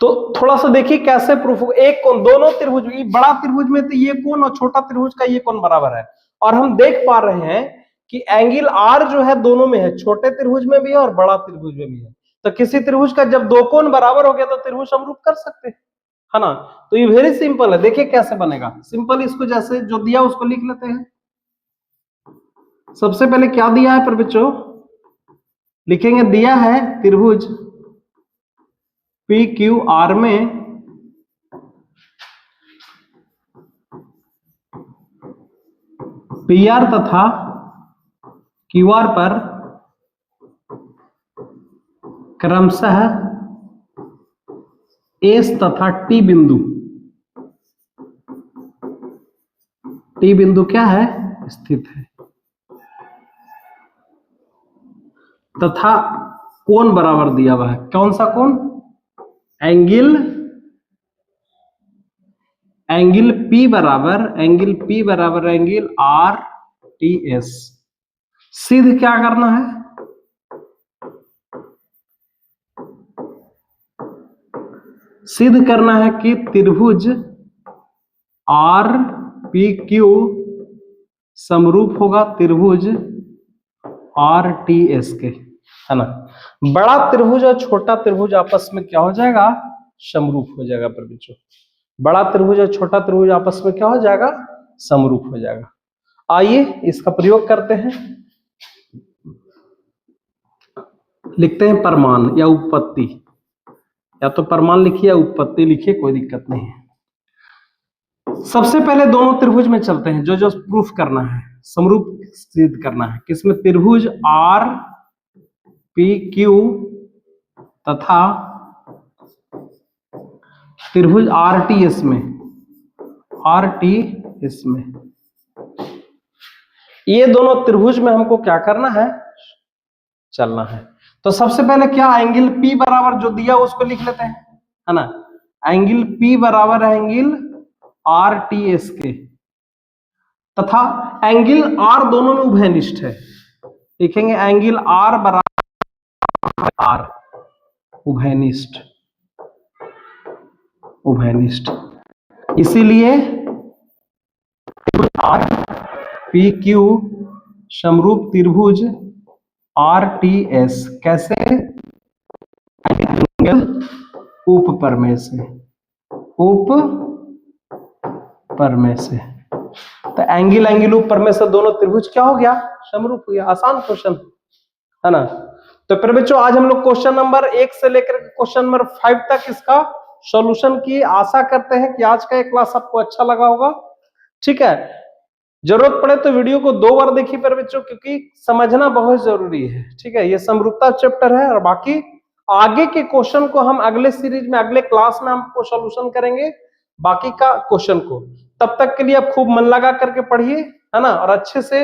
तो थोड़ा सा देखिए कैसे प्रूफ होगा। एक कोण, दोनों त्रिभुज, बड़ा त्रिभुज में तो ये कोण और छोटा त्रिभुज का ये कोण बराबर है, और हम देख पा रहे हैं कि एंगल R जो है दोनों में है, छोटे त्रिभुज में भी है और बड़ा त्रिभुज में भी है। तो किसी त्रिभुज का जब दो कोण बराबर हो गया तो त्रिभुज समरूप कर सकते हैं, है ना। तो ये वेरी सिंपल है, देखिए कैसे बनेगा। सिंपल, इसको जैसे जो दिया उसको लिख लेते हैं। सबसे पहले क्या दिया है पर बच्चों, लिखेंगे, दिया है त्रिभुज पी क्यू आर में पी आर तथा क्यू आर पर क्रमशः एस तथा टी बिंदु, टी बिंदु क्या है, स्थित है, तथा कोण बराबर दिया हुआ है। कौन सा कोण, एंगल P बराबर एंगल RTS। सिद्ध क्या करना है, सिद्ध करना है कि त्रिभुज RPQ समरूप होगा त्रिभुज RTS के, है ना। बड़ा त्रिभुज और छोटा त्रिभुज आपस में क्या हो जाएगा, समरूप हो जाएगा। पर बच्चों बड़ा त्रिभुज और छोटा त्रिभुज आपस में क्या हो जाएगा, समरूप हो जाएगा। आइए इसका प्रयोग करते हैं। लिखते हैं प्रमाण या उत्पत्ति, या तो प्रमाण लिखिए या उत्पत्ति लिखिए, कोई दिक्कत नहीं है। सबसे पहले दोनों त्रिभुज में चलते हैं, जो जो प्रूफ करना है, समरूप सिद्ध करना है। किसमें, त्रिभुज RPQ तथा त्रिभुज RTS में, ये दोनों त्रिभुज में हमको क्या करना है, चलना है। तो सबसे पहले क्या, एंगल P बराबर जो दिया उसको लिख लेते हैं, है ना। एंगल P बराबर एंगल RTS के, तथा एंगल आर दोनों में उभयनिष्ठ है। लिखेंगे एंगल आर बराबर आर, उभयनिष्ठ, उभयनिष्ठ। इसीलिए आर पी क्यू समरूप त्रिभुज RTS कैसे? एंगल उप परमेय से, उप परमेय से। तो एंगल एंगल उप परमेय से दोनों त्रिभुज क्या हो गया? समरूप हो गया। आसान क्वेश्चन है ना। तो फिर बच्चों आज हम लोग क्वेश्चन नंबर 1 से लेकर क्वेश्चन नंबर 5 तक इसका सॉल्यूशन की। आशा करते हैं कि आज का ये क्लास आपको अच्छा लगा होगा। ठीक है, जरूरत पड़े तो वीडियो को 2 बार देखिए पर बच्चों, क्योंकि समझना बहुत जरूरी है। ठीक है, ये समरूपता चैप्टर है और बाकी आगे के क्वेश्चन को हम अगले सीरीज में, अगले क्लास में हमको सॉल्यूशन करेंगे बाकी का क्वेश्चन को। तब तक के लिए आप खूब मन लगा करके पढ़िए, है ना, और अच्छे से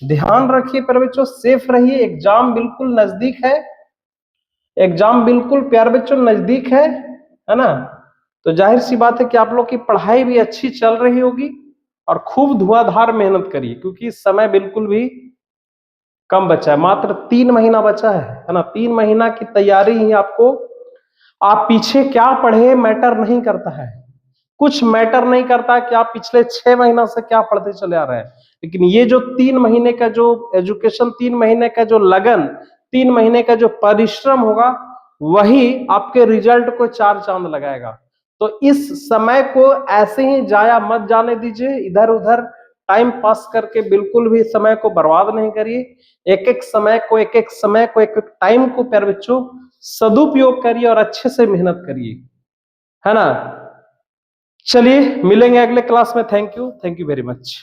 ध्यान रखिए पर बच्चों। सेफ रहिए, एग्जाम बिल्कुल नजदीक है, एग्जाम बिल्कुल प्यार बच्चों नजदीक है ना। तो जाहिर सी बात है कि आप लोग की पढ़ाई भी अच्छी चल रही होगी और खूब धुआंधार मेहनत करिए, क्योंकि समय बिल्कुल भी कम बचा है, मात्र 3 महीना बचा है ना। 3 महीना की तैयारी ही आपको, आप पीछे क्या पढ़े मैटर नहीं करता है, कुछ मैटर नहीं करता कि आप पिछले 6 महीना से क्या पढ़ते चले आ रहे हैं, लेकिन ये जो 3 महीने का जो एजुकेशन, 3 महीने का जो लगन, 3 महीने का जो परिश्रम होगा, वही आपके रिजल्ट को 4 चांद लगाएगा। तो इस समय को ऐसे ही जाया मत जाने दीजिए, इधर उधर टाइम पास करके बिल्कुल भी समय को बर्बाद नहीं करिए। एक एक समय को, एक एक समय को, एक एक टाइम को प्यारे बच्चों सदुपयोग करिए और अच्छे से मेहनत करिए, है ना। चलिए मिलेंगे अगले क्लास में। Thank you very much.